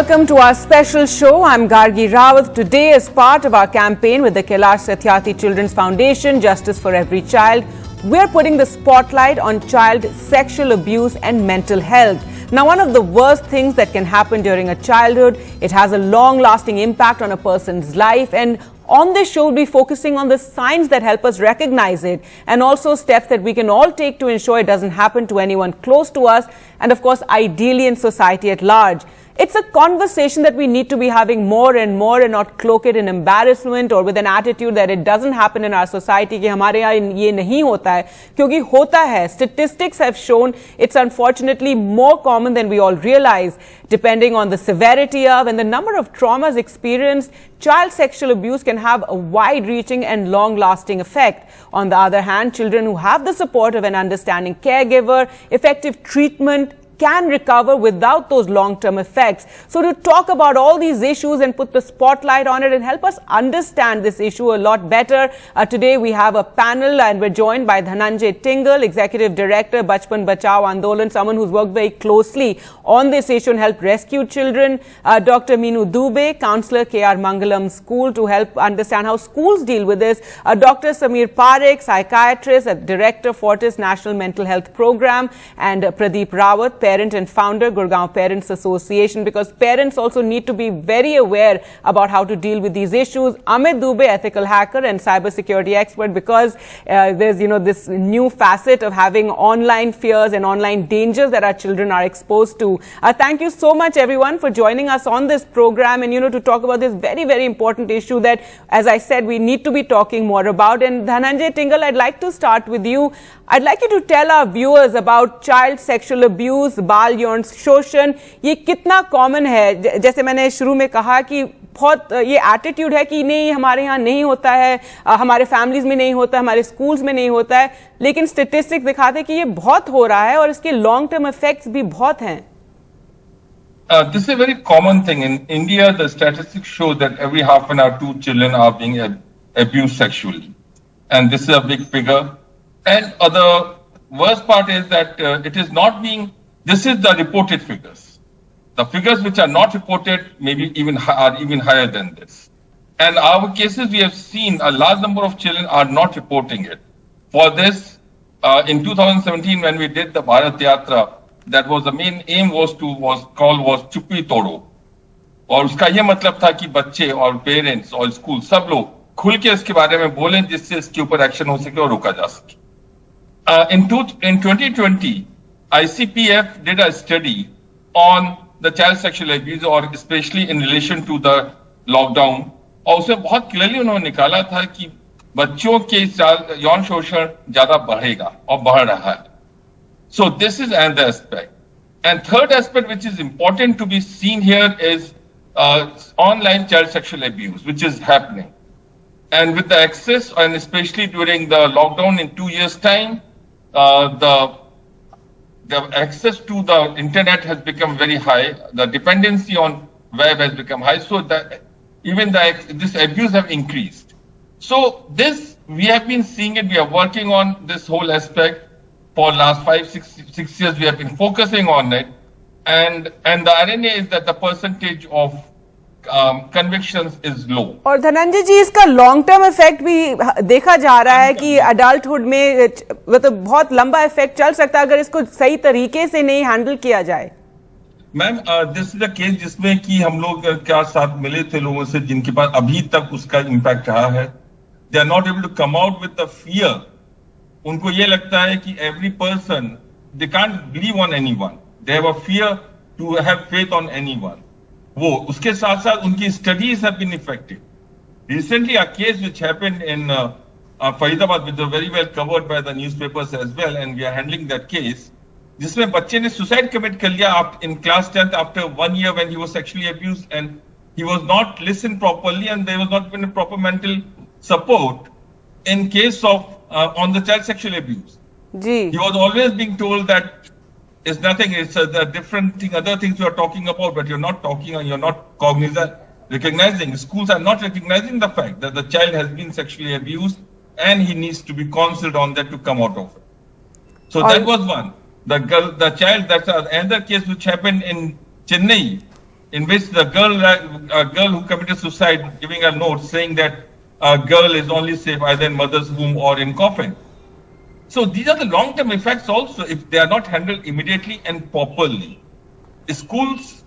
welcome to our special show. I'm Gargi Rawat. Today, as part of our campaign with the Kailash Satyarthi Children's Foundation, Justice for Every Child, we're putting the spotlight on child sexual abuse and mental health. Now, one of the worst things that can happen during a childhood, it has a long-lasting impact on a person's life, and on this show, we'll be focusing on the signs that help us recognize it and also steps that we can all take to ensure it doesn't happen to anyone close to us and, of course, ideally in society at large. It's a conversation that we need to be having more and not cloak it in embarrassment or with an attitude that it doesn't happen in our society कि हमारे यहाँ ये नहीं होता है, क्योंकि होता है. Statistics have shown it's unfortunately more common than we all realize. Depending on the severity of and the number of traumas experienced, child sexual abuse can have a wide-reaching and long-lasting effect. On the other hand, children who have the support of an understanding caregiver, effective treatment, can recover without those long-term effects. So to talk about all these issues and put the spotlight on it and help us understand this issue a lot better, today we have a panel and we're joined by Dhananjay Tingle, Executive Director, Bachpan Bachao Andolan, someone who's worked very closely on this issue and helped rescue children. Dr. Meenu Dubey, Counsellor, K.R. Mangalam School, to help understand how schools deal with this. Dr. Sameer Parekh, Psychiatrist, Director, Fortis National Mental Health Program, and Pradeep Rawat, Parent and Founder, Gurgaon Parents Association, because parents also need to be very aware about how to deal with these issues. Amit Dubey, ethical hacker and cybersecurity expert, because there's, this new facet of having online fears and online dangers that our children are exposed to. Thank you so much, everyone, for joining us on this program and, to talk about this very, very important issue that, as I said, we need to be talking more about. And Dhananjay Tingle, I'd like to start with you. I'd like you to tell our viewers about child sexual abuse, बाल यौन शोषण, ये कितना common है. जैसे मैंने शुरू में कहा कि बहुत ये एटीट्यूड है कि नहीं, हमारे यहाँ नहीं होता है, हमारे फैमिलीज में नहीं होता है, हमारे स्कूल्स में नहीं होता है, लेकिन स्टैटिस्टिक्स दिखाते हैं कि ये बहुत हो रहा है और इसके लॉन्ग टर्म इफेक्ट्स भी बहुत हैं. This is a very common thing. In India, the statistics show that every half an hour, 2 children are being abused sexually. And this is a big figure. And the worst part is that it is not being, this is the reported figures. The figures which are not reported maybe are even higher than this. And our cases, we have seen a large number of children are not reporting it. For this, in 2017, when we did the Bharat Yatra, that was the main aim was called Chuppi Todo. और उसका ये मतलब था कि बच्चे और parents और school सब लोग खुल के इसके बारे में बोलें जिससे इसके ऊपर एक्शन हो सके और रोका जा सके. In 2020, ICPF did a study on the child sexual abuse, or especially in relation to the lockdown. और उसमें बहुत क्लियरली उन्होंने निकाला था कि बच्चों के यौन शोषण ज्यादा बढ़ेगा और बढ़ रहा है. So this is another aspect. And third aspect which is important to be seen here is online child sexual abuse, which is happening. And with the access, and especially during the lockdown in 2 years' time, the access to the internet has become very high. The dependency on web has become high. So that even this abuse have increased. So this, we have been seeing it. We are working on this whole aspect for last 5-6 years. We have been focusing on it. And the irony is that the percentage of convictions is low. और धनंजय जी, इसका long term effect भी देखा जा रहा है कि adulthood में मतलब बहुत लंबा इफेक्ट चल सकता है अगर इसको सही तरीके से नहीं हैंडल किया जाए. Ma'am, this is the case जिसमें कि हम लोग क्या साथ मिले थे लोगों से जिनके पास अभी तक उसका इम्पैक्ट रहा है. They are not able to come out with the fear. उनको ये लगता है कि every person, they can't believe on anyone, they have a fear to have faith on anyone. वो उसके साथ साथ उनकी studies have been affected. Recently a case which happened in Faridabad, which was very well covered by the newspapers as well, and we are handling that case, जिसमें बच्चे ने suicide commit कर लिया in class 10th after 1 year when he was sexually abused and he was not listened properly and there was not been a proper mental support in case of on the child sexual abuse. He was always being told that it's nothing, it's a different thing, other things you are talking about, but you're not talking and you're not recognizing. Schools are not recognizing the fact that the child has been sexually abused and he needs to be counseled on that to come out of it. So that was one. The child, that's another case which happened in Chennai in which the girl who committed suicide giving a note saying that a girl is only safe either in mother's womb or in coffin. So these are the long-term effects also if they are not handled immediately and properly. Schools,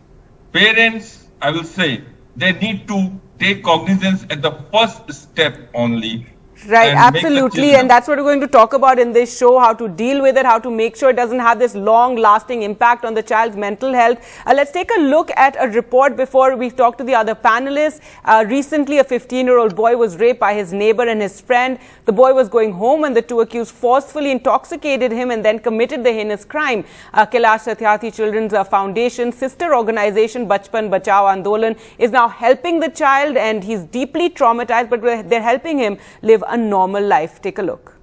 parents, I will say, they need to take cognizance at the first step only. Right, absolutely. And that's what we're going to talk about in this show, how to deal with it, how to make sure it doesn't have this long-lasting impact on the child's mental health. Let's take a look at a report before we talk to the other panelists. Recently, a 15-year-old boy was raped by his neighbor and his friend. The boy was going home when the two accused forcefully intoxicated him and then committed the heinous crime. Kailash Satyarthi Children's Foundation, sister organization Bachpan Bachao Andolan, is now helping the child, and he's deeply traumatized, but they're helping him live a normal life. Take a look.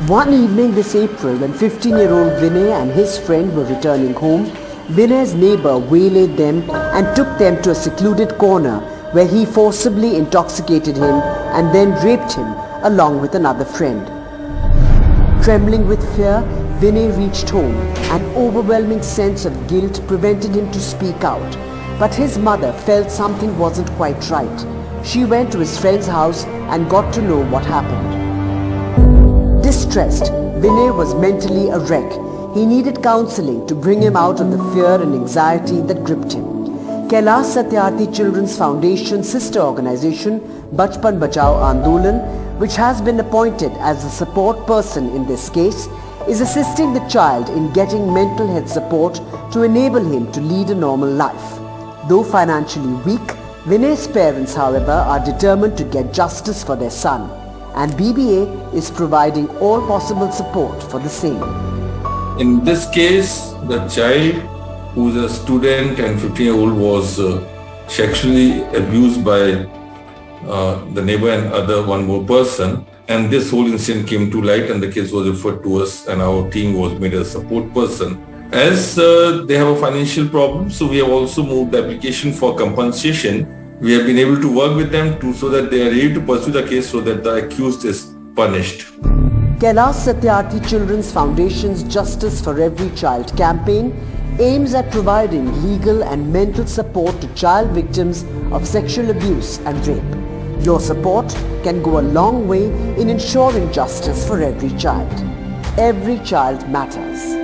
One evening this April, when 15-year-old Vinay and his friend were returning home, Vinay's neighbor waylaid them and took them to a secluded corner where he forcibly intoxicated him and then raped him along with another friend. Trembling with fear, Vinay reached home. An overwhelming sense of guilt prevented him to speak out, but his mother felt something wasn't quite right. She went to his friend's house and got to know what happened. Distressed, Vinay was mentally a wreck. He needed counseling to bring him out of the fear and anxiety that gripped him. Kailash Satyarthi Children's Foundation sister organization, Bachpan Bachao Andolan, which has been appointed as the support person in this case, is assisting the child in getting mental health support to enable him to lead a normal life. Though financially weak, Vinay's parents, however, are determined to get justice for their son, and BBA is providing all possible support for the same. In this case, the child, who is a student and 15-year-old, was sexually abused by the neighbor and one more person, and this whole incident came to light and the case was referred to us, and our team was made a support person. As they have a financial problem, so we have also moved the application for compensation. We have been able to work with them so that they are ready to pursue the case so that the accused is punished. Kailash Satyarthi Children's Foundation's Justice for Every Child campaign aims at providing legal and mental support to child victims of sexual abuse and rape. Your support can go a long way in ensuring justice for every child. Every child matters.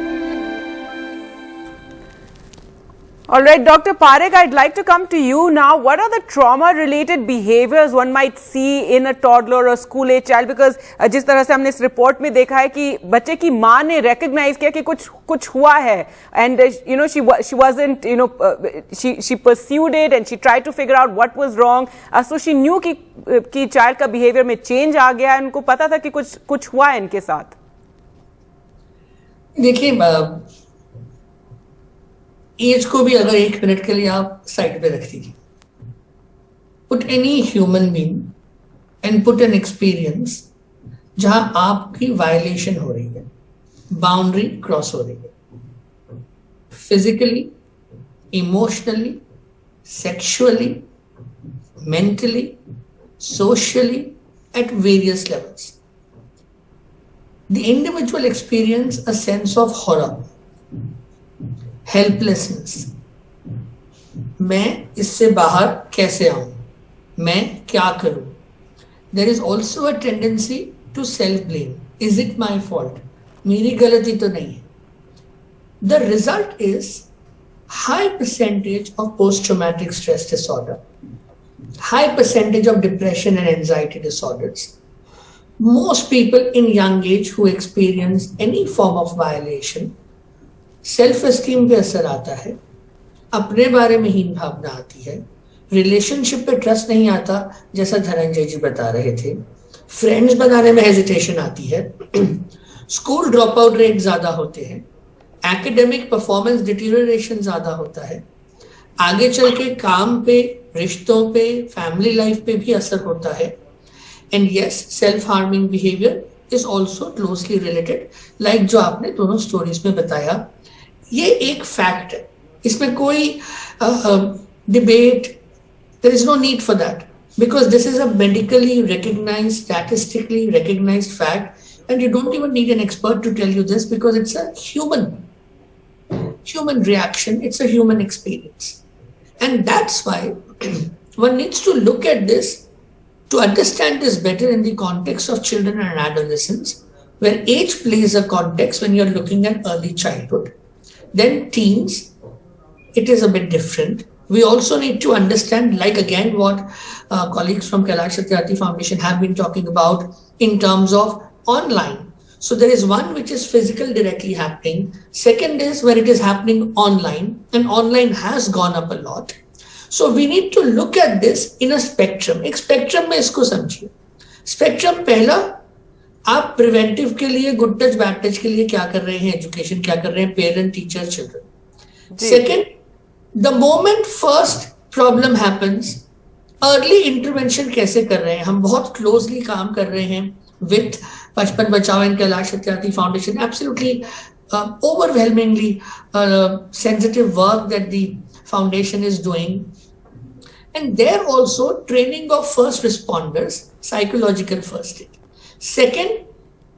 All right, Dr. Parekh, I'd like to come to you now. What are the trauma-related behaviors one might see in a toddler or school-age child? Because जिस तरह से हमने इस report में देखा है कि बच्चे की माँ ने recognize किया कि कुछ हुआ है, and she wasn't, she pursued it and she tried to figure out what was wrong. So she knew कि child का behavior में change आ गया, उनको पता था कि कुछ हुआ है इनके साथ. देखिए, एज को भी अगर 1 मिनट के लिए आप साइड पे रख दीजिए. Put any human being and put an experience जहां आपकी वायलेशन हो रही है, बाउंड्री क्रॉस हो रही है, physically, emotionally, sexually, mentally, socially, at various levels. The individual experience a sense of horror, helplessness. मैं इससे बाहर कैसे आऊं, मैं क्या करूं. There is also a tendency to self blame. Is it my fault, मेरी गलती तो नहीं है. The result is high percentage of post traumatic stress disorder, high percentage of depression and anxiety disorders. Most people in young age who experience any form of violation, self esteem पे असर आता है, अपने बारे में हीन भावना आती है, रिलेशनशिप पे ट्रस्ट नहीं आता जैसा धनंजय जी बता रहे थे, फ्रेंड्स बनाने में हेजिटेशन आती है, स्कूल ड्रॉप आउट रेट ज्यादा होते हैं, एकेडमिक परफॉर्मेंस डिटीरियोरेशन ज्यादा होता है, आगे चल के काम पे, रिश्तों पे, फैमिली लाइफ पे भी असर होता है. And yes, self harming behaviour is also closely related, like जो आपने दोनों स्टोरीज में बताया. ये एक फैक्ट है, इसमें कोई debate, there is no need for that, because this is a medically recognised, statistically recognised fact, and you don't even need an expert to tell you this, because it's a human. human reaction, it's a human experience. And that's why one needs to look at this to understand this better in the context of children and adolescents, where age plays a context when you're looking at early childhood. Then teens, it is a bit different. We also need to understand, like again, what colleagues from Kailash Satyarthi Foundation have been talking about in terms of online. So there is one which is physical directly happening. Second is where it is happening online, and online has gone up a lot. So we need to look at this in a spectrum. एक spectrum में इसको समझिए. Spectrum पहला, आप preventive के लिए good touch bad touch के लिए क्या कर रहे हैं, education क्या कर रहे हैं, parent, teacher, children. Second, the moment first problem happens, early intervention कैसे कर रहे हैं. हम बहुत closely काम कर रहे हैं with बचपन बचाओ and Kailash Satyarthi Foundation. Absolutely overwhelmingly sensitive work that the foundation is doing. And there also training of first responders, psychological first aid. Second,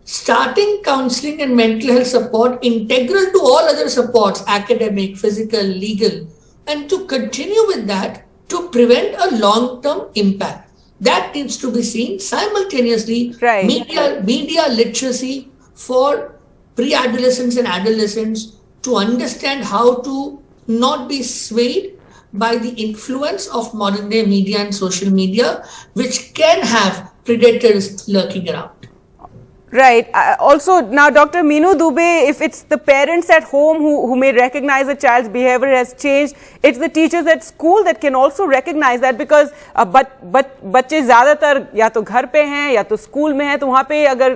starting counseling and mental health support integral to all other supports, academic, physical, legal, and to continue with that to prevent a long-term impact. That needs to be seen simultaneously. Right. Media literacy for pre-adolescents and adolescents to understand how to not be swayed by the influence of modern day media and social media, which can have predators lurking around. Right. Also, now, Dr. Meenu Dubey, if it's the parents at home who may recognize a child's behavior has changed, it's the teachers at school that can also recognize that, because बच्चे ज़्यादातर या तो घर पे हैं या तो school में हैं, तो वहाँ पे अगर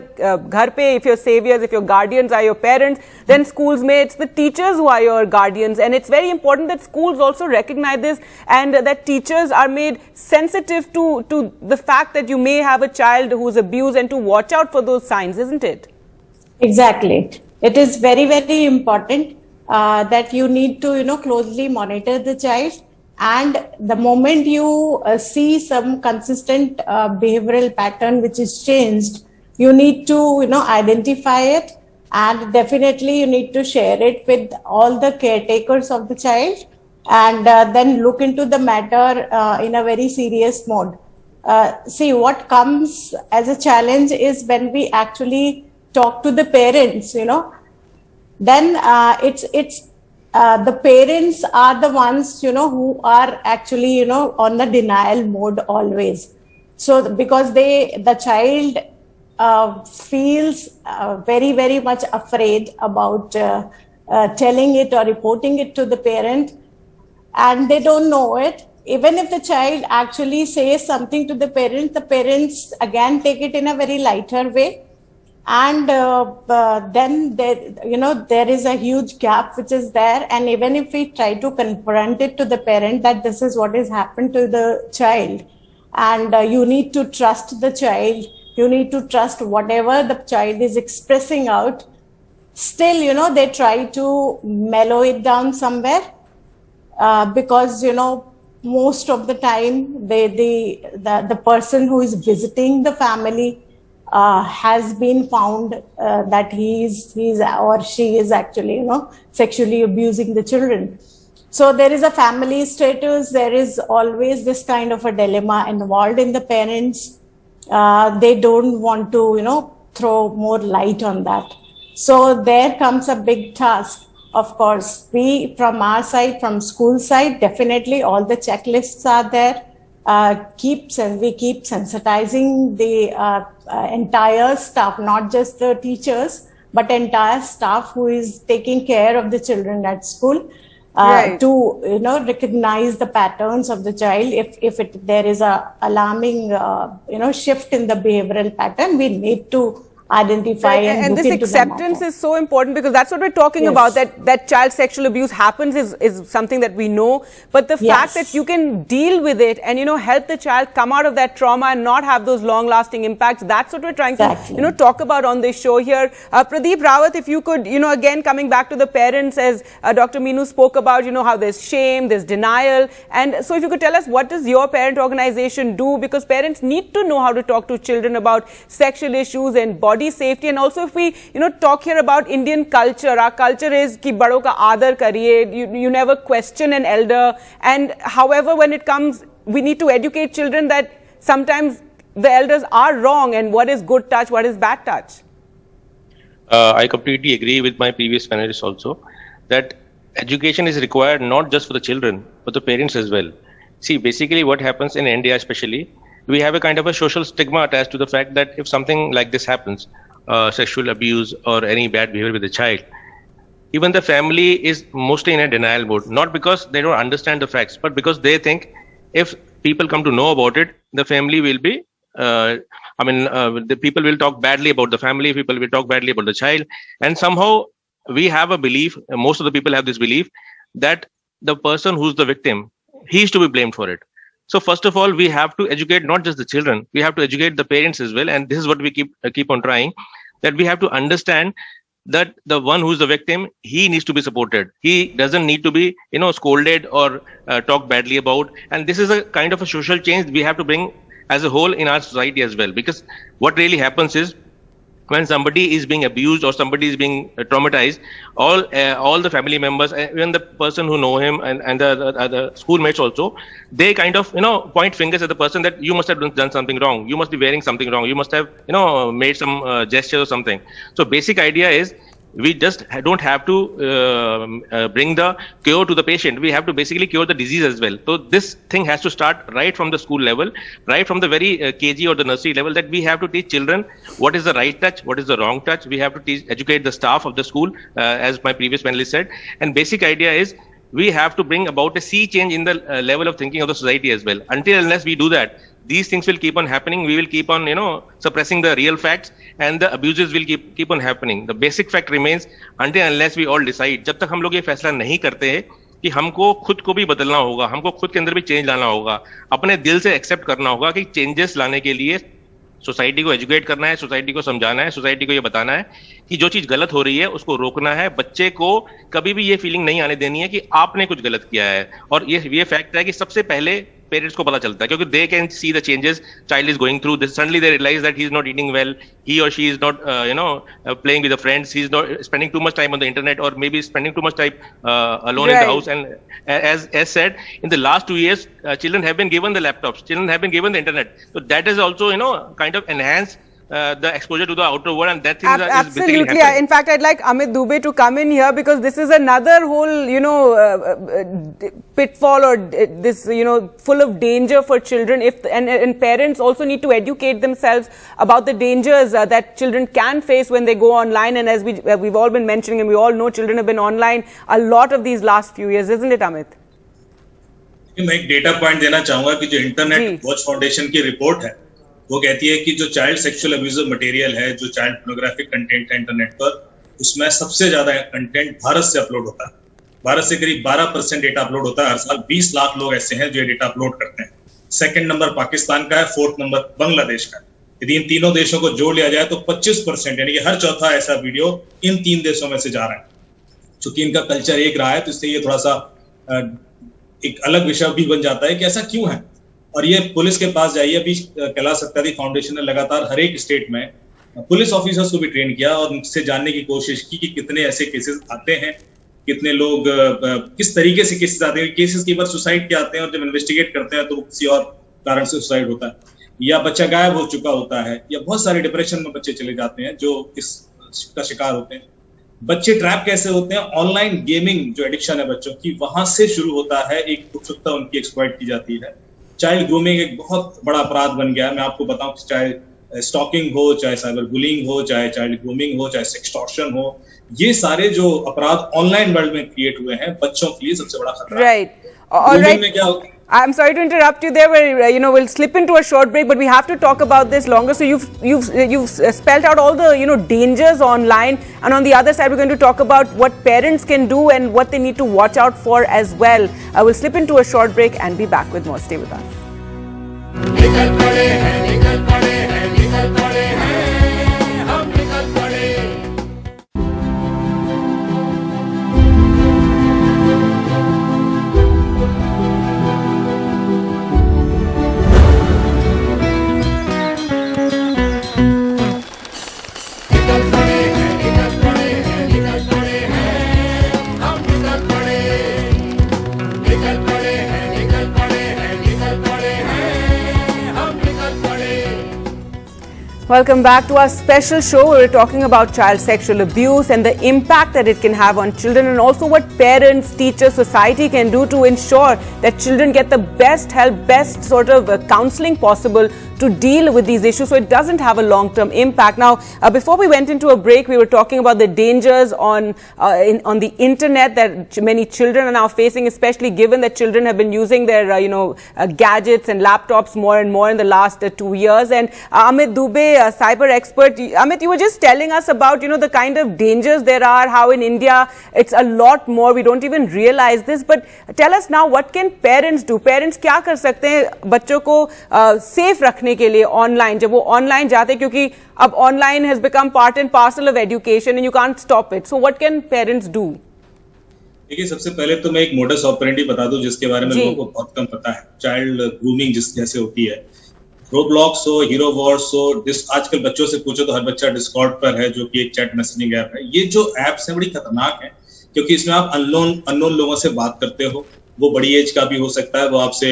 घर पे if your saviors, if your guardians are your parents, then schools में it's the teachers who are your guardians, and it's very important that schools also recognize this, and that teachers are made sensitive to the fact that you may have a child who's abused, and to watch out for those signs, isn't it? Exactly. It is very, very important that you need to, closely monitor the child. And the moment you see some consistent behavioral pattern which is changed, you need to, identify it, and definitely you need to share it with all the caretakers of the child, and then look into the matter in a very serious mode. See, what comes as a challenge is when we actually talk to the parents, then the parents are the ones, who are actually, on the denial mode always. So because the child feels very, very much afraid about telling it or reporting it to the parent, and they don't know it. Even if the child actually says something to the parents again take it in a very lighter way. And then there is a huge gap which is there. And even if we try to confront it to the parent that this is what has happened to the child, and you need to trust the child, you need to trust whatever the child is expressing out, still, they try to mellow it down somewhere, because, most of the time the person who is visiting the family has been found that he's or she is actually, sexually abusing the children. So there is a family status, there is always this kind of a dilemma involved in the parents. They don't want to, throw more light on that. So there comes a big task. Of course, we from our side, from school side, definitely all the checklists are there. We keep sensitizing the entire staff, not just the teachers, but entire staff who is taking care of the children at school, right, to recognize the patterns of the child. If there is a alarming shift in the behavioral pattern, we need to identify and this acceptance is so important, because that's what we're talking about, that child sexual abuse happens is something that we know, but the fact that you can deal with it and help the child come out of that trauma and not have those long lasting impacts, that's what we're trying to talk about on this show here. Pradeep Rawat, if you could again coming back to the parents, as Dr. Meenu spoke about, how there's shame, there's denial, and so if you could tell us, what does your parent organization do, because parents need to know how to talk to children about sexual issues and body body safety. And also if we, talk here about Indian culture, our culture is ki bado ka aadar kariye, you never question an elder. And however, when it comes, we need to educate children that sometimes the elders are wrong and what is good touch, what is bad touch. I completely agree with my previous panelists also that education is required not just for the children, but the parents as well. See, basically what happens in India especially, we have a kind of a social stigma attached to the fact that if something like this happens, sexual abuse or any bad behavior with a child, even the family is mostly in a denial mode, not because they don't understand the facts, but because they think if people come to know about it, the family will be, the people will talk badly about the family, people will talk badly about the child. And somehow we have a belief, most of the people have this belief, that the person who's the victim, he is to be blamed for it. So first of all, we have to educate not just the children, we have to educate the parents as well. And this is what we keep on trying, that we have to understand that the one who's the victim, he needs to be supported. He doesn't need to be, scolded or talked badly about. And this is a kind of a social change we have to bring as a whole in our society as well. Because what really happens is, when somebody is being abused or somebody is being traumatized, all the family members, even the person who know him and the schoolmates also, they kind of point fingers at the person that you must have done something wrong, you must be wearing something wrong, you must have made some gesture or something. So basic idea is, we just don't have to bring the cure to the patient. We have to basically cure the disease as well. So this thing has to start right from the school level, right from the very KG or the nursery level, that we have to teach children what is the right touch, what is the wrong touch. We have to educate the staff of the school, as my previous panelist said. And basic idea is, we have to bring about a sea change in the level of thinking of the society as well. Until unless we do that, these things will keep on happening. We will keep on, suppressing the real facts, and the abuses will keep on happening. The basic fact remains, until unless we all decide, जब तक हम लोग ये फैसला नहीं करते हैं कि हमको खुद को भी बदलना होगा, हमको खुद के अंदर भी चेंज लाना होगा, अपने दिल से एक्सेप्ट करना होगा कि चेंजेस लाने के लिए सोसाइटी को एजुकेट करना है, सोसाइटी को समझाना है, सोसाइटी को ये बताना है कि जो चीज गलत हो रही है उसको रोकना है। बच्चे को कभी भी ये फीलिंग नहीं आने देनी है कि आपने कुछ गलत किया है। और ये फैक्ट है कि सबसे पहले पेरेंट्स को पता चलता है, क्योंकि they can see the changes child is going through this, suddenly they realise that he is not eating well, he or she is not playing with the friends, he is not spending too much time on the internet, or maybe spending too much time alone in the house. And as said, in the last 2 years, children have been given the laptops, children have been given the internet, so that is also kind of enhanced the exposure to the outer world, and that thing is basically happening. In fact, I'd like Amit Dubey to come in here, because this is another whole pitfall, or this full of danger for children. And parents also need to educate themselves about the dangers that children can face when they go online. And as we've all been mentioning, and we all know, children have been online a lot of these last few years, isn't it, Amit? मैं एक data point देना चाहूंगा कि जो internet watch foundation की report है, वो कहती है कि जो चाइल्ड सेक्सुअल अब्यूजिव मटेरियल है, जो चाइल्ड पोर्नोग्राफिक कंटेंट है इंटरनेट पर, उसमें सबसे ज्यादा कंटेंट भारत से अपलोड होता है। भारत से करीब 12% डेटा अपलोड होता है हर साल। 20 लाख लोग ऐसे हैं जो ये डेटा अपलोड करते हैं। सेकंड नंबर पाकिस्तान का है, फोर्थ नंबर बांग्लादेश का है। यदि इन तीनों देशों को जोड़ लिया जाए तो 25%, यानी कि हर चौथा ऐसा वीडियो इन 3 देशों में से जा रहा है। चूंकि इनका कल्चर एक रहा है, तो इससे ये थोड़ा सा एक अलग विषय भी बन जाता है कि ऐसा क्यों है। और ये पुलिस के पास जाइए, अभी कैलाश सत्यार्थी फाउंडेशन ने लगातार हर एक स्टेट में पुलिस ऑफिसर्स को भी ट्रेन किया और उनसे जानने की कोशिश की कि कितने ऐसे केसेस आते हैं, कितने लोग किस तरीके से केसेस आते हैं। केसेस की बार सुसाइड के आते हैं, और जब इन्वेस्टिगेट करते हैं तो किसी और कारण से सुसाइड होता है, या बच्चा गायब हो चुका होता है, या बहुत सारे डिप्रेशन में बच्चे चले जाते हैं जो इसका शिकार होते हैं। बच्चे ट्रैप कैसे होते हैं? ऑनलाइन गेमिंग जो एडिक्शन है बच्चों की, वहां से शुरू होता है। एक उत्सुकता उनकी एक्सप्लॉइट की जाती है। चाइल्ड ग्रूमिंग एक बहुत बड़ा अपराध बन गया है। मैं आपको बताऊं कि चाहे स्टॉकिंग हो, चाहे साइबर बुलिंग हो, चाहे चाइल्ड ग्रूमिंग हो, चाहे सेक्सटॉर्शन हो, ये सारे जो अपराध ऑनलाइन वर्ल्ड में क्रिएट हुए हैं, बच्चों के लिए सबसे बड़ा खतरा है। राइट, ऑलराइट, में क्या होता है? I'm sorry to interrupt you there, where we'll slip into a short break, but we have to talk about this longer. So you've spelled out all the dangers online, and on the other side we're going to talk about what parents can do and what they need to watch out for as well. I will slip into a short break and be back with more. Stay with us. निकल पड़े हैं, निकल पड़े हैं, निकल पड़े हैं, हम निकल पड़े। Welcome back to our special show where we're talking about child sexual abuse and the impact that it can have on children, and also what parents, teachers, society can do to ensure that children get the best help, best sort of counseling possible to deal with these issues so it doesn't have a long-term impact. Now, before we went into a break, we were talking about the dangers on the internet that many children are now facing, especially given that children have been using their gadgets and laptops more and more in the last 2 years. And Amit Dubey, cyber expert, Amit, you were just telling us about the kind of dangers there are, how in India it's a lot more, we don't even realize this. But tell us now, what can parents do? Parents क्या कर सकते हैं बच्चों को safe रखने के लिए online, जब वो ऑनलाइन जाते हैं, क्योंकि अब online has become part and parcel of education and you can't stop it. So what can parents do? देखिए, सबसे पहले तो मैं एक मोडस ऑपरेंडी बता दूं जिसके बारे में लोगों को बहुत कम पता है। चाइल्ड ग्रूमिंग जिस जैसे होती है, रोब्लॉक्स हो, हीरो वॉर्स हो, आजकल बच्चों से पूछो तो हर बच्चा डिस्कॉर्ड पर है, जो कि एक चैट मैसेजिंग ऐप है। ये जो एप्स हैं बड़ी खतरनाक है, क्योंकि इसमें आप अननोन लोगों से बात करते हो। वो बड़ी एज का भी हो सकता है, वो आपसे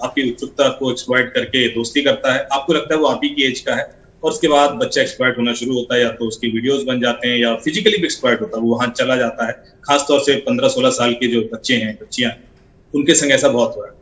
आपकी उत्सुकता को एक्सप्लॉइट करके दोस्ती करता है, आपको लगता है वो आप ही की एज का है, और उसके बाद बच्चा एक्सप्लॉइट होना शुरू होता है, या तो उसकी वीडियोस बन जाते हैं या फिजिकली भी एक्सप्लॉइट होता है, वो वहां चला जाता है। खासतौर से 15-16 साल के जो बच्चे हैं, बच्चियां, उनके संग ऐसा बहुत हो रहा है।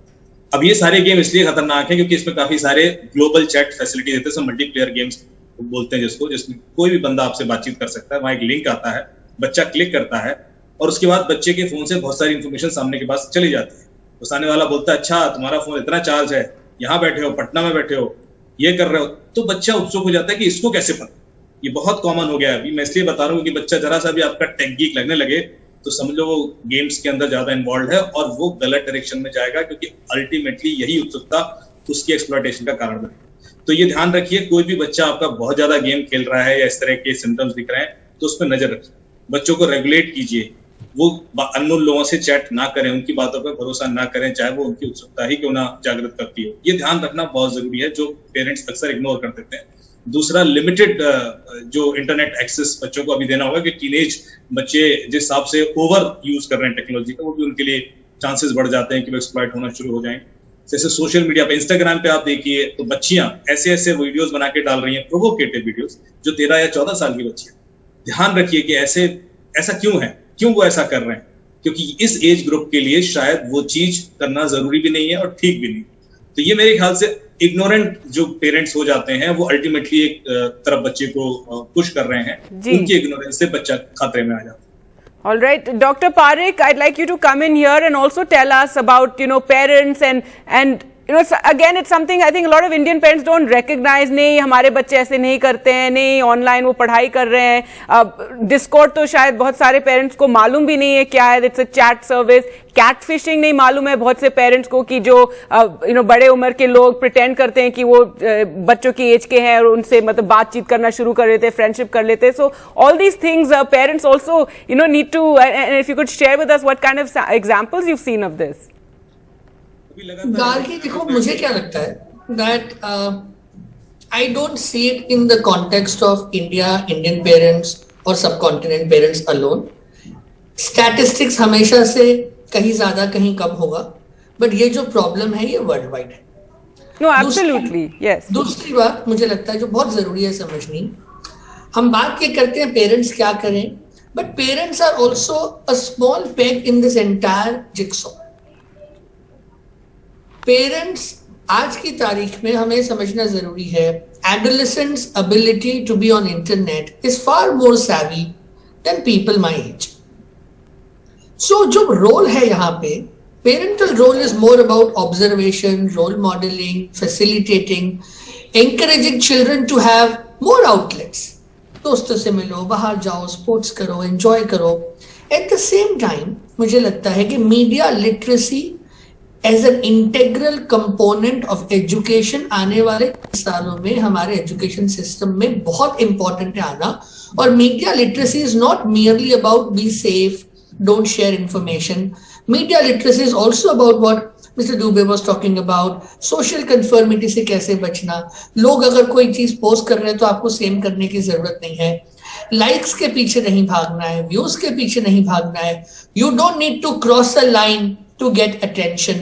अब ये सारे गेम इसलिए खतरनाक है क्योंकि इसमें काफी सारे ग्लोबल चैट फैसिलिटी देते हैं, मल्टीप्लेयर गेम्स बोलते हैं जिसमें कोई भी बंदा आपसे बातचीत कर सकता है। वहां एक लिंक आता है, बच्चा क्लिक करता है, और उसके बाद बच्चे के फोन से बहुत सारी इन्फॉर्मेशन सामने के पास चली जाती है। तो सामने वाला बोलता है, अच्छा तुम्हारा फोन इतना चार्ज है, यहाँ बैठे हो, पटना में बैठे हो, ये कर रहे हो। तो बच्चा उत्सुक हो जाता है कि इसको कैसे पता। ये बहुत कॉमन हो गया है। अभी मैं इसलिए बता रहा हूँ कि बच्चा जरा सा भी आपका टेक गीक लगने लगे तो समझ लो वो गेम्स के अंदर ज्यादा इन्वॉल्व है और वो गलत डायरेक्शन में जाएगा, क्योंकि अल्टीमेटली यही उत्सुकता उसकी एक्सप्लॉयटेशन का कारण बने। तो ये ध्यान रखिए, कोई भी बच्चा आपका बहुत ज्यादा गेम खेल रहा है या इस तरह के सिम्टम्स दिख रहे हैं तो उस पर नजर रखिए। बच्चों को रेगुलेट कीजिए, वो अननोन लोगों से चैट ना करें, उनकी बातों पर भरोसा ना करें, चाहे वो उनकी उत्सुकता ही क्यों ना जागृत करती हो। ये ध्यान रखना बहुत जरूरी है, जो पेरेंट्स अक्सर इग्नोर कर देते हैं। दूसरा, लिमिटेड जो इंटरनेट एक्सेस बच्चों को अभी देना होगा, कि टीनेज बच्चे जिस हिसाब से ओवर यूज कर रहे हैं टेक्नोलॉजी का, वो भी उनके लिए चांसेस बढ़ जाते हैं कि वो एक्सप्लॉइट होना शुरू हो जाएं। जैसे सोशल मीडिया पे, इंस्टाग्राम पे आप देखिए तो बच्चियां ऐसे ऐसे वीडियोस बना के डाल रही हैं, प्रोवोकेटिव वीडियोस, जो 13 या 14 साल की बच्चियां। ध्यान रखिए कि ऐसा क्यों है, क्यों वो ऐसा कर रहे हैं, क्योंकि इस एज ग्रुप के लिए शायद वो चीज करना जरूरी भी नहीं है और ठीक भी नहीं। तो ये मेरे ख्याल से इग्नोरेंट जो पेरेंट्स हो जाते हैं, वो अल्टीमेटली एक तरफ बच्चे को पुश कर रहे हैं, उनकी इग्नोरेंस से बच्चा खतरे में आ जाता है। All right, Dr. Parekh, I'd like you to come in here and also tell us about, parents and again, it's something I think a lot of Indian parents don't recognize. नहीं, हमारे बच्चे ऐसे नहीं करते हैं, नहीं ऑनलाइन वो पढ़ाई कर रहे हैं। डिस्कॉर्ड तो शायद बहुत सारे पेरेंट्स को मालूम भी नहीं है क्या है, it's a chat service. Catfishing नहीं मालूम है बहुत से पेरेंट्स को, कि जो बड़े उम्र के लोग प्रिटेंड करते हैं कि वो बच्चों की एज के हैं और उनसे मतलब बातचीत करना शुरू कर लेते हैं, फ्रेंडशिप कर लेते हैं। So all these things parents also need to, and if you could share with us what kind of examples you seen of this. Gargi, देखो मुझे क्या लगता है that I don't see it in the context of Indian parents और subcontinent parents alone. Statistics हमेशा से कहीं ज्यादा कहीं कम होगा, बट ये जो प्रॉब्लम है ये वर्ल्ड वाइड है। No, absolutely, yes. दूसरी बात मुझे लगता है जो बहुत जरूरी है समझनी, हम बात ये करते हैं पेरेंट्स क्या करें, but parents are also a small peg in this entire jigsaw. Parents आज की तारीख में हमें समझना जरूरी है, adolescents' ability to be on internet is far more savvy than people my age. So जो रोल है यहाँ पे, parental role is more about observation, role modeling, facilitating, encouraging children to have more outlets. दोस्तों से मिलो, बाहर जाओ, sports करो, एंजॉय करो। At the same time मुझे लगता है कि media literacy as an integral component of education आने वाले सालों में हमारे एजुकेशन सिस्टम में बहुत इंपॉर्टेंट है आना। और media literacy is not merely about be safe, don't share information. Media literacy is also about what mister Dubey was talking about, social conformity से कैसे बचना। लोग अगर कोई चीज पोस्ट कर रहे हैं तो आपको सेम करने की जरूरत नहीं है। लाइक्स के पीछे नहीं भागना है, व्यूज के पीछे नहीं भागना है। You don't need to cross a line to get attention.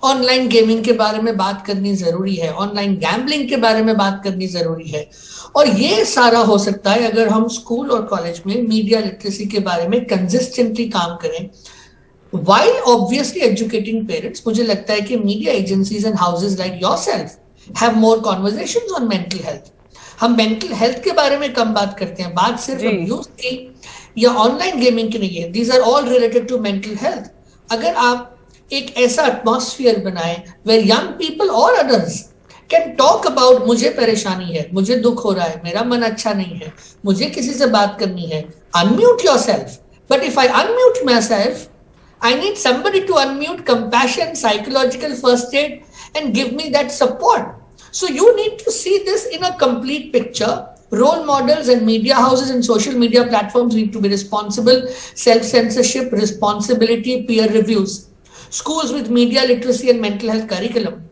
Online gaming के बारे में बात करनी जरूरी है, ऑनलाइन गैम्बलिंग के बारे में बात करनी जरूरी है। और ये सारा हो सकता है अगर हम स्कूल और कॉलेज में मीडिया लिटरेसी के बारे में कंसिस्टेंटली काम करें। While obviously educating parents, मुझे लगता है कि media agencies and houses like yourself have more conversations on mental health. हम mental health के बारे में कम बात करते हैं, बात सिर्फ abuse की या online gaming की नहीं है। These are all related to mental health. अगर आप एक ऐसा atmosphere बनाएं where young people or others can talk about मुझे परेशानी है, मुझे दुख हो रहा है, मेरा मन अच्छा नहीं है, मुझे किसी से बात करनी है, unmute yourself. But if I unmute myself, I need somebody to unmute compassion, psychological first aid, and give me that support. So you need to see this in a complete picture. Role models and media houses and social media platforms need to be responsible, self-censorship, responsibility, peer reviews. Schools with media literacy and mental health curriculum.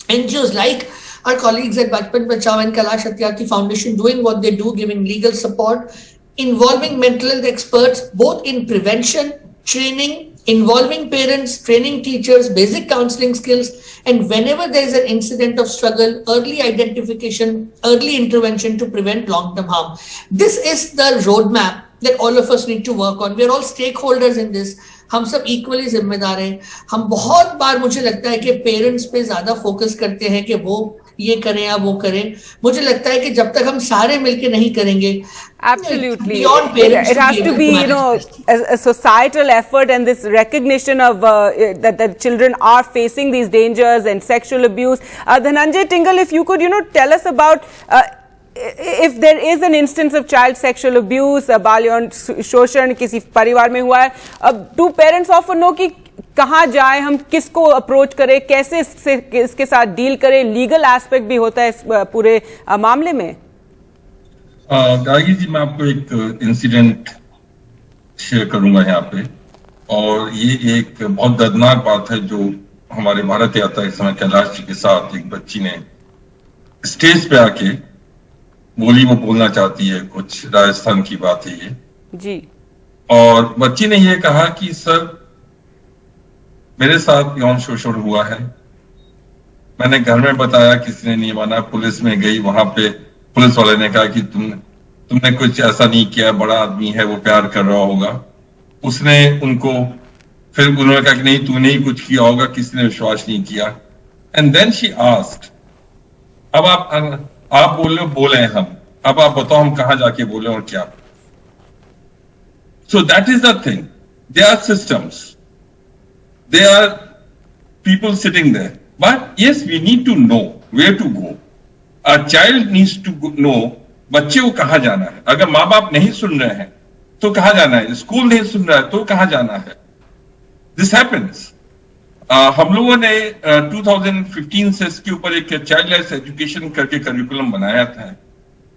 NGOs like our colleagues at Bachpan Bachao and Kailash Satyarthi Foundation doing what they do, giving legal support, involving mental health experts, both in prevention, training, involving parents, training teachers, basic counseling skills, and whenever there is an incident of struggle, early identification, early intervention to prevent long-term harm. This is the roadmap that all of us need to work on. We are all stakeholders in this. हम सब equally जिम्मेदार हैं। हम बहुत बार मुझे लगता है कि पेरेंट्स पे ज्यादा फोकस करते हैं कि वो ये करें या वो करें। मुझे लगता है कि जब तक हम सारे मिलके नहीं करेंगे, absolutely, it has to be, you know, a societal effort, and this recognition of that the children are facing these dangers and sexual abuse. Dhananjay Tingle, if you could, you know, tell us about if there is an instance of child sexual abuse, बाल यौन शोषण किसी परिवार में हुआ है, do parents often know कि कहाँ जाए, हम किसको अप्रोच करें, कैसे इसके साथ डील करें? लीगल एस्पेक्ट भी होता है इस पूरे मामले में। गार्गी जी, मैं आपको एक इंसिडेंट शेयर करूंगा यहाँ पे, और ये एक बहुत दर्दनाक बात है जो हमारे भारत यात्रा के समय कैलाश जी के साथ एक बच्ची ने स्टेज पे आके बोली, वो बोलना चाहती है कुछ, राजस्थान की बात है ये जी। और बच्ची ने ये कहा कि सर, मेरे साथ यौन शोषण हुआ है, मैंने घर में बताया, किसी ने नहीं माना, पुलिस में गई, वहां पे पुलिस वाले ने कहा कि तुमने कुछ ऐसा नहीं किया, बड़ा आदमी है, वो प्यार कर रहा होगा। उसने उनको फिर उन्होंने कहा कि नहीं, तूने ही कुछ किया होगा, किसी ने विश्वास नहीं किया। एंड देन शी आस्क्ड, अब आप बोले हम, अब आप बताओ हम कहां जाके बोले और क्या। So that is the thing, they are systems, they are people sitting there, but yes, we need to know where to go. A child needs to know बच्चे को कहां जाना है। अगर माँ बाप नहीं सुन रहे हैं तो कहां जाना है, स्कूल नहीं सुन रहा है तो कहां जाना है। This happens. हम लोगों ने 2015 से इसके ऊपर एक चाइल्ड लाइफ एजुकेशन करके करिकुलम बनाया था,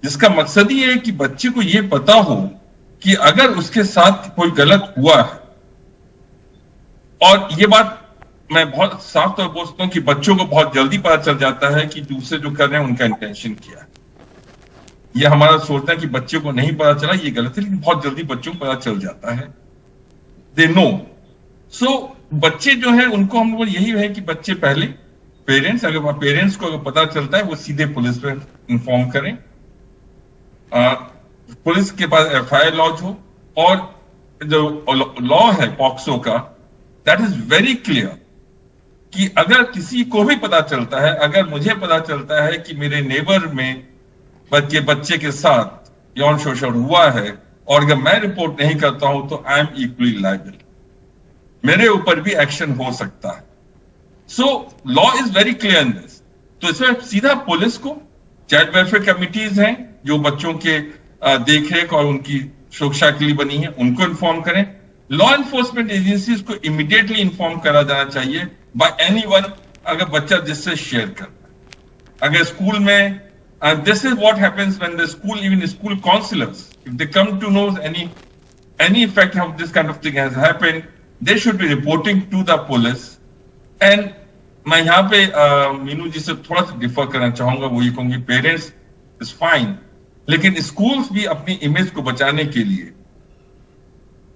जिसका मकसद ही है कि बच्चे को ये पता हो कि अगर उसके साथ कोई गलत हुआ है, और ये बात मैं बहुत साफ तौर पर बोलता हूं कि बच्चों को बहुत जल्दी पता चल जाता है कि दूसरे जो कर रहे हैं उनका इंटेंशन क्या है। ये हमारा सोचना है कि बच्चे को नहीं पता चला, ये गलत है, लेकिन बहुत जल्दी बच्चों को पता चल जाता है, दे नो। सो बच्चे जो है उनको हम लोग यही है कि बच्चे पहले पेरेंट्स को अगर पता चलता है वो सीधे पुलिस पे इंफॉर्म करें, पुलिस के पास FIR लॉन्च हो, और जो लॉ है पॉक्सो का, दैट इज वेरी क्लियर कि अगर किसी को भी पता चलता है, अगर मुझे पता चलता है कि मेरे नेबर में बच्चे के साथ यौन शोषण हुआ है, और अगर मैं रिपोर्ट नहीं करता हूं तो आई एम इक्वली लायबल, मेरे ऊपर भी एक्शन हो सकता है। So law is very clear in this. तो इसमें सीधा पुलिस को, चाइल्ड वेलफेयर कमिटीज हैं जो बच्चों के देखरेख और उनकी सुरक्षा के लिए बनी है, उनको इन्फॉर्म करें। लॉ एनफोर्समेंट एजेंसीज को इमीडिएटली इन्फॉर्म करा जाना चाहिए बाय एनीवन, अगर बच्चा जिससे शेयर करता है। अगर स्कूल में, this is what happens when the school, even school counselors, if they come to know any effect of this kind of thing has happened, they should be reporting to the police. And मैं यहाँ पे मीनू जी से थोड़ा सा differ करना चाहूंगा, वो ये कहूंगी पेरेंट्स इज फाइन, लेकिन स्कूल्स भी अपनी इमेज को बचाने के लिए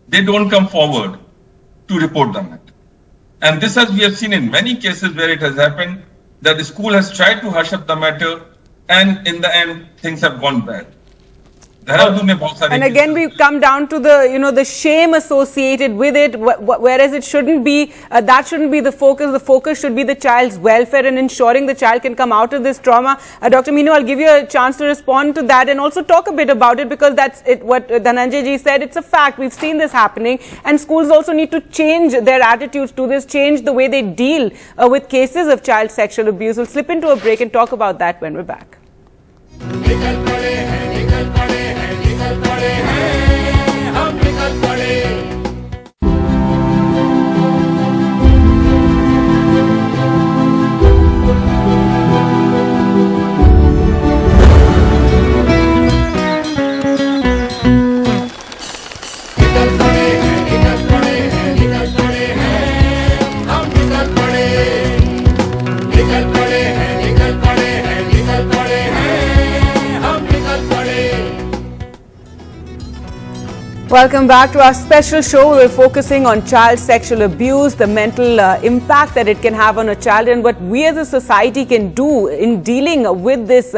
they don't come forward to report the matter. And this, as we have seen in many cases where it has happened, that the school has tried to hush up the matter, and in the end, things have gone bad. And again, we come down to the the shame associated with it, whereas it shouldn't be, that shouldn't be the focus. The focus should be the child's welfare and ensuring the child can come out of this trauma. Dr. Meenu, I'll give you a chance to respond to that and also talk a bit about it, because that's it. What Dhananjay ji said, it's a fact. We've seen this happening, and schools also need to change their attitudes to this, change the way they deal with cases of child sexual abuse. We'll slip into a break and talk about that when we're back. Welcome back to our special show. We're focusing on child sexual abuse, the mental impact that it can have on a child, and what we as a society can do in dealing with this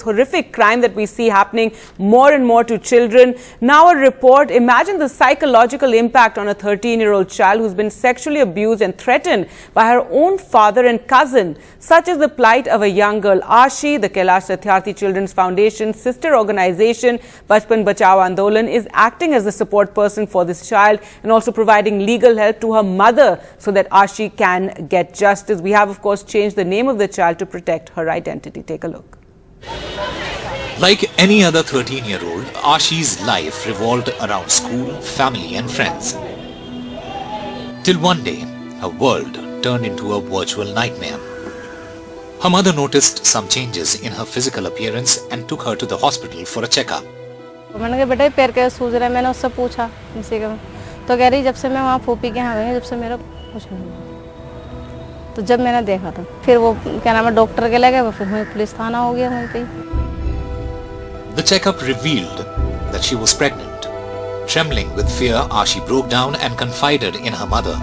horrific crime that we see happening more and more to children. Now a report, imagine the psychological impact on a 13-year-old child who's been sexually abused and threatened by her own father and cousin. Such is the plight of a young girl, Ashi. The Kailash Satyarthi Children's Foundation sister organization, Bachpan Bachao Andolan, is acting as the support person for this child and also providing legal help to her mother so that Ashi can get justice. We have, of course, changed the name of the child to protect her identity. Take a look. Like any other 13-year-old, Ashi's life revolved around school, family and friends. Till one day, her world turned into a virtual nightmare. Her mother noticed some changes in her physical appearance and took her to the hospital for a checkup. मैंने कहा बेटा पैर के सूज रहा है, मैंने उससे पूछा किसी का, तो कह रही जब से मैं वहाँ फूफी के यहाँ गई जब से मेरा कुछ नहीं हुआ। तो जब मैंने देखा था फिर वो क्या नाम है डॉक्टर के लगे, फिर वहीं पुलिस थाना हो गया वहीं पे। The checkup revealed that she was pregnant. Trembling with fear, Ashi broke down and confided in her mother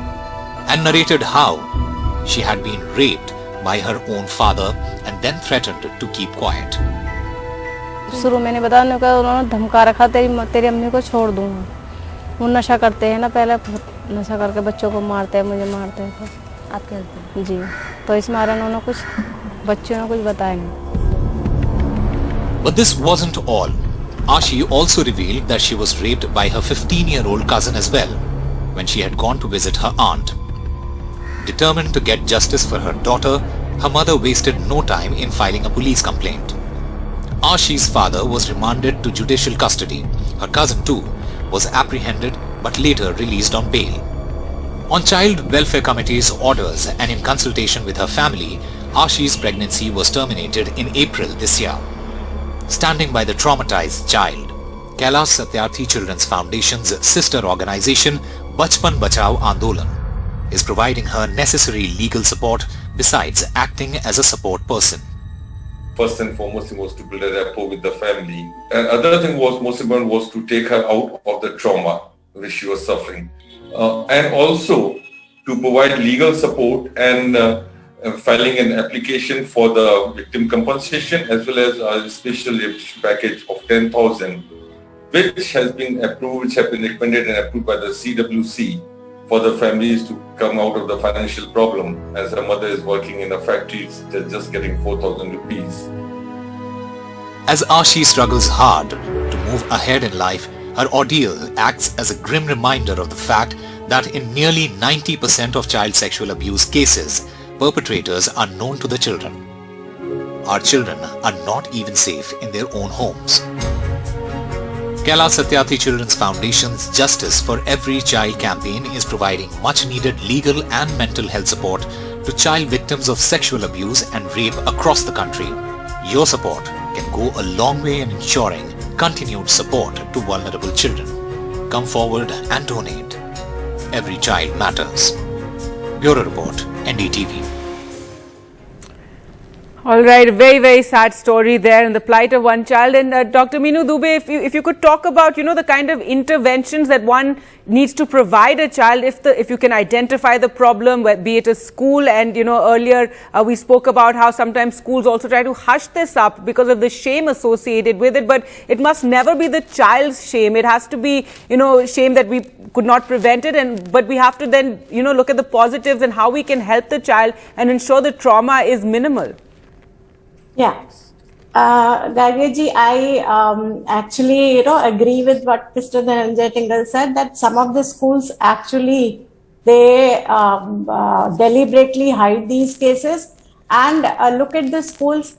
and narrated how she had been raped by her own father and then threatened to keep quiet. शुरू मैंने बताया, उन्होंने धमका रखा तेरी अम्मी को छोड़ दूंगा, वो नशा करते हैं ना, पहले नशा करके बच्चों को मारते हैं, मुझे मारते हैं। आपके हस्बैंड जी, तो इस मारे उन्होंने कुछ बच्चों ने कुछ बताया नहीं। But this wasn't all. Ashi also revealed that she was raped by her 15-year-old cousin as well when she had gone to visit her aunt. Determined to get justice for her daughter, her mother wasted no time in filing a police complaint. Ashi's father was remanded to judicial custody. Her cousin too was apprehended but later released on bail. On Child Welfare Committee's orders and in consultation with her family, Ashi's pregnancy was terminated in April this year. Standing by the traumatized child, Kailash Satyarthi Children's Foundation's sister organization, Bachpan Bachao Andolan, is providing her necessary legal support besides acting as a support person. First and foremost thing was to build a rapport with the family. And other thing was most important was to take her out of the trauma which she was suffering. And also to provide legal support and filing an application for the victim compensation as well as a special package of 10,000, which has been approved, which have been recommended and approved by the CWC for the families to come out of the financial problem, as her mother is working in a factory, just getting 4,000 rupees. As Ashi struggles hard to move ahead in life, her ordeal acts as a grim reminder of the fact that in nearly 90% of child sexual abuse cases, perpetrators are known to the children. Our children are not even safe in their own homes. Kailash Satyarthi Children's Foundation's Justice for Every Child campaign is providing much needed legal and mental health support to child victims of sexual abuse and rape across the country. Your support can go a long way in ensuring continued support to vulnerable children. Come forward and donate. Every child matters. Bureau Report, NDTV. All right, very, very sad story there and the plight of one child. And Dr. Meenu Dubey, if you could talk about, the kind of interventions that one needs to provide a child if you can identify the problem, be it a school. And, earlier we spoke about how sometimes schools also try to hush this up because of the shame associated with it. But it must never be the child's shame. It has to be, shame that we could not prevent it. But we have to then, look at the positives and how we can help the child and ensure the trauma is minimal. Yeah. Gargi ji, I actually, agree with what Mr. Dhananjay Tingle said, that some of the schools actually, they deliberately hide these cases. And look at the schools,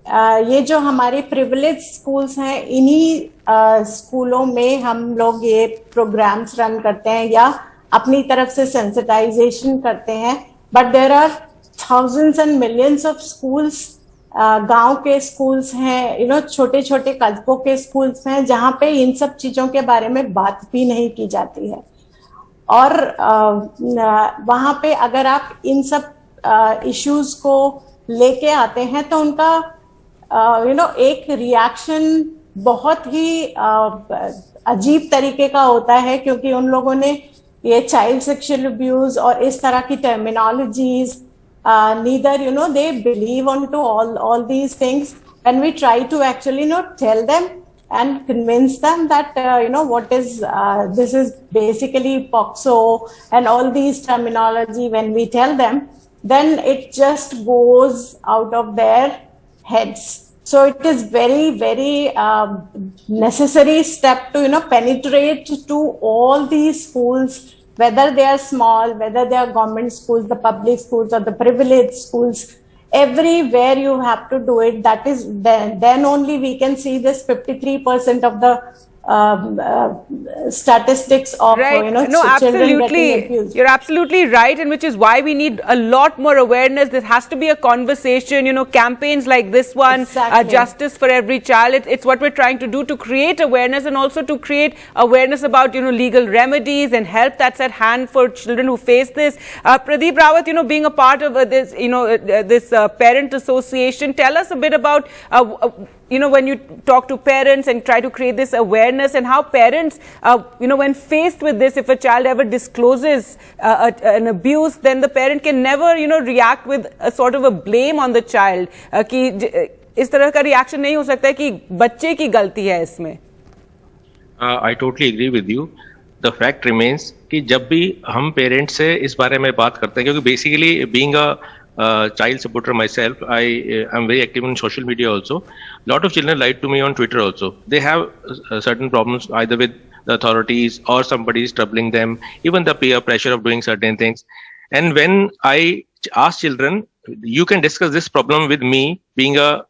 ये जो हमारे privileged schools हैं, इन्हीं स्कूलों में हम लोग ये programs run करते हैं या अपनी तरफ से sensitization करते हैं. But there are thousands and millions of schools, गांव के स्कूल्स हैं, छोटे छोटे कस्बों के स्कूल्स हैं जहां पे इन सब चीजों के बारे में बात भी नहीं की जाती है. और वहां पे अगर आप इन सब इश्यूज को लेके आते हैं तो उनका एक रिएक्शन बहुत ही अजीब तरीके का होता है, क्योंकि उन लोगों ने ये चाइल्ड सेक्सुअल अब्यूज और इस तरह की terminologies, neither they believe onto all these things. And we try to actually tell them and convince them that what is this is basically POXO and all these terminology. When we tell them, then it just goes out of their heads. So it is very, very necessary step to penetrate to all these schools, whether they are small, whether they are government schools, the public schools or the privileged schools. Everywhere you have to do it. That is then only we can see this 53% of the statistics of children getting abused. You're absolutely right, and which is why we need a lot more awareness. There has to be a conversation, campaigns like this one, exactly. Justice for Every Child. It's what we're trying to do to create awareness, and also to create awareness about legal remedies and help that's at hand for children who face this. Pradeep Rawat, being a part of this this parent association, tell us a bit about when you talk to parents and try to create this awareness, and how parents, when faced with this, if a child ever discloses an abuse, then the parent can never, react with a sort of a blame on the child. कि इस तरह का reaction नहीं हो सकता है कि बच्चे की गलती है इसमें. I totally agree with you. The fact remains कि जब भी हम parents से इस बारे में बात करते हैं, क्योंकि basically being a child supporter myself, I am very active in social media also. Lot of children write to me on Twitter also. They have certain problems either with the authorities or somebody is troubling them, even the peer pressure of doing certain things. And when I ask children, you can discuss this problem with me, being a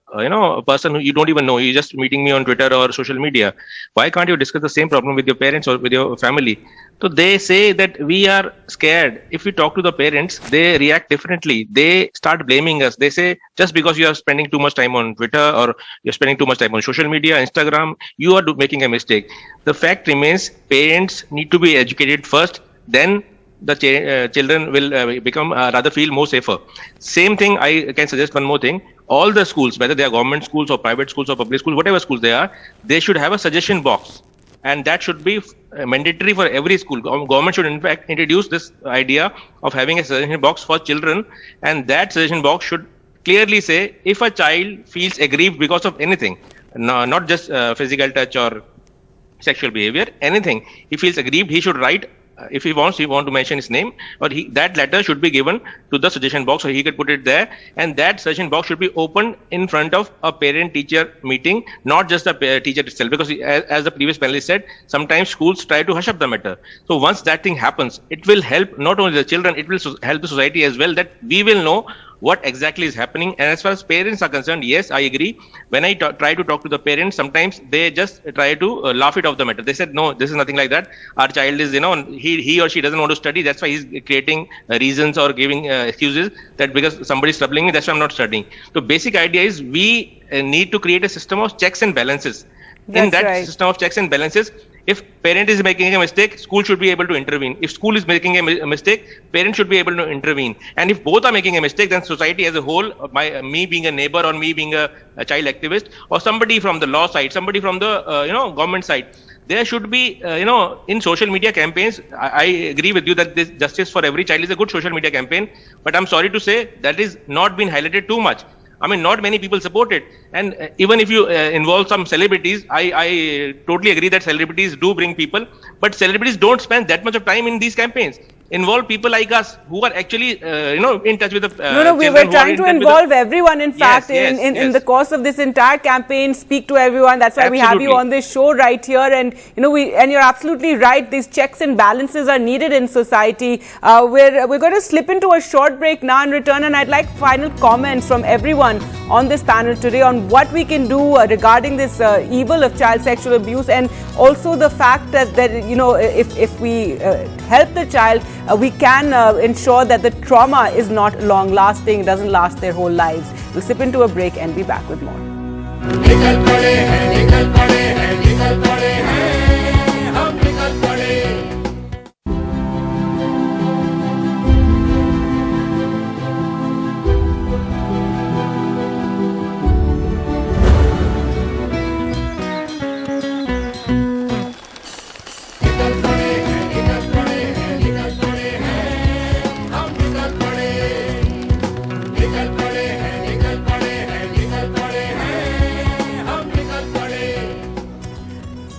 person who you don't even know, you're just meeting me on Twitter or social media. Why can't you discuss the same problem with your parents or with your family? So they say that we are scared. If we talk to the parents, they react differently. They start blaming us. They say, just because you are spending too much time on Twitter or you're spending too much time on social media, Instagram, you are making a mistake. The fact remains, parents need to be educated first, then the children will become rather feel more safer. Same thing, I can suggest one more thing. All the schools, whether they are government schools or private schools or public schools, whatever schools they are, they should have a suggestion box. And that should be mandatory for every school. Government should in fact introduce this idea of having a suggestion box for children. And that suggestion box should clearly say, if a child feels aggrieved because of anything, not just physical touch or sexual behavior, anything, he feels aggrieved, he should write. If he wants to mention his name, or that letter should be given to the suggestion box, so he could put it there, and that suggestion box should be opened in front of a parent-teacher meeting, not just the teacher itself, because as the previous panelist said, sometimes schools try to hush up the matter. So once that thing happens, it will help not only the children, it will help the society as well, that we will know what exactly is happening. And as far as parents are concerned, yes, I agree. When I try to talk to the parents, sometimes they just try to laugh it off the matter. They said, no, this is nothing like that. Our child is, he or she doesn't want to study. That's why he's creating reasons or giving excuses that because somebody is troubling me, that's why I'm not studying. So basic idea is we need to create a system of checks and balances. In that system of checks and balances, If parent is making a mistake, school should be able to intervene. If school is making a mistake, parent should be able to intervene. And if both are making a mistake, then society as a whole, me being a neighbor or me being a child activist, or somebody from the law side, somebody from the government side, there should be, in social media campaigns, I agree with you that this Justice for Every Child is a good social media campaign, but I'm sorry to say that is not been highlighted too much. I mean, not many people support it. And even if you involve some celebrities, I totally agree that celebrities do bring people, but celebrities don't spend that much of time in these campaigns. Involve people like us who are actually, in touch with the we were trying to involve everyone, in fact, in the course of this entire campaign, speak to everyone. That's why we have you on this show right here. And, and you're absolutely right. These checks and balances are needed in society. We're going to slip into a short break now and return. And I'd like final comments from everyone on this panel today on what we can do regarding this evil of child sexual abuse, and also the fact that if we help the child, we can ensure that the trauma is not long lasting, doesn't last their whole lives. We'll slip into a break and be back with more.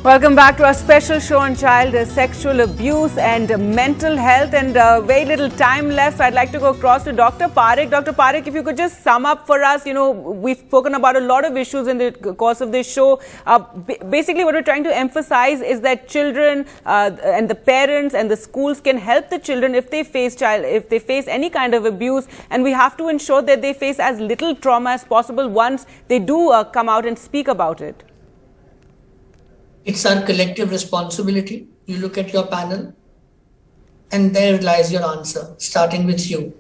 Welcome back to our special show on child sexual abuse and mental health, and very little time left. So I'd like to go across to Dr. Parekh. Dr. Parekh, if you could just sum up for us, we've spoken about a lot of issues in the course of this show. Basically, what we're trying to emphasize is that children and the parents and the schools can help the children if they face any kind of abuse, and we have to ensure that they face as little trauma as possible once they do come out and speak about it. It's our collective responsibility. You look at your panel, and there lies your answer, starting with you.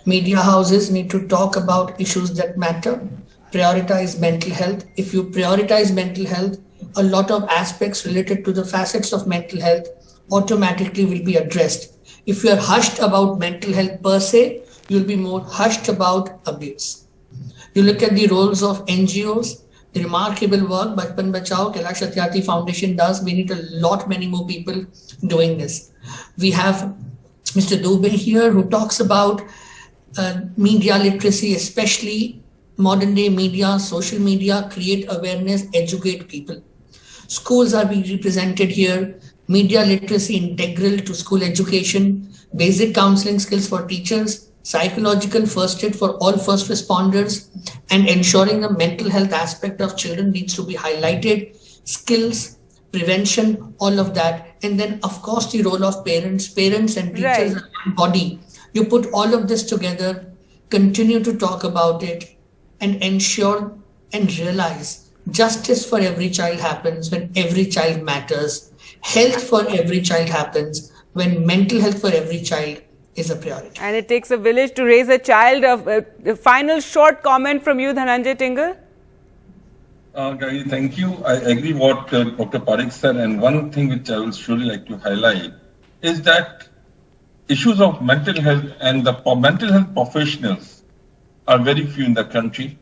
Media houses need to talk about issues that matter, prioritize mental health. If you prioritize mental health, a lot of aspects related to the facets of mental health automatically will be addressed. If you are hushed about mental health per se, you'll be more hushed about abuse. You look at the roles of NGOs, the remarkable work Bachpan Bachao, Kailash Satyarthi Foundation does. We need many more people doing this. We have Mr. Dubey here, who talks about media literacy, especially modern day media, social media, create awareness, educate people. Schools are being represented here. Media literacy integral to school education, basic counseling skills for teachers, psychological first aid for all first responders, and ensuring the mental health aspect of children needs to be highlighted, skills, prevention, all of that. And then, of course, the role of parents and teachers as one body. You put all of this together, continue to talk about it, and ensure and realize justice for every child happens when every child matters. Health for every child happens when mental health for every child is a priority. And it takes a village to raise a child. A final short comment from you, Dhananjay Tingle. Gary, thank you. I agree what Dr. Parekh said, and one thing which I will surely like to highlight is that issues of mental health and the mental health professionals are very few in the country.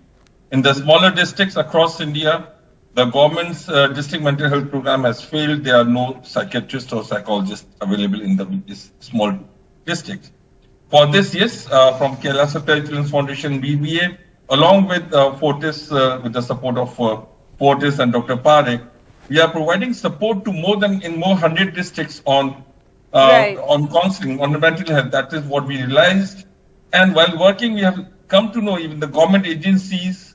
In the smaller districts across India, the government's district mental health program has failed. There are no psychiatrists or psychologists available in the small districts. For this, yes, from Kailash Satyarthi Children's Foundation, BBA, along with Fortis, with the support of Fortis and Dr. Parekh, we are providing support to more 100 districts on counseling, on the mental health. That is what we realized. And while working, we have come to know even the government agencies,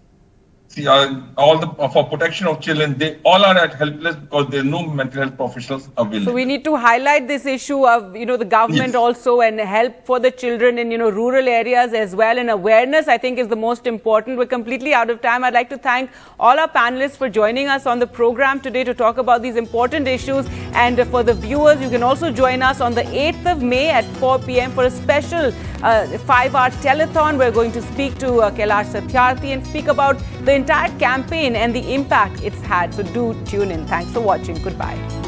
for protection of children, they all are at helpless because there are no mental health professionals available. So we need to highlight this issue of, the government also, and help for the children in, rural areas as well. And awareness, I think, is the most important. We're completely out of time. I'd like to thank all our panelists for joining us on the program today to talk about these important issues. And for the viewers, you can also join us on the 8th of May at 4 p.m. for a special 5-hour telethon. We're going to speak to Kailash Satyarthi and speak about the entire campaign and the impact it's had. So do tune in. Thanks for watching. Goodbye.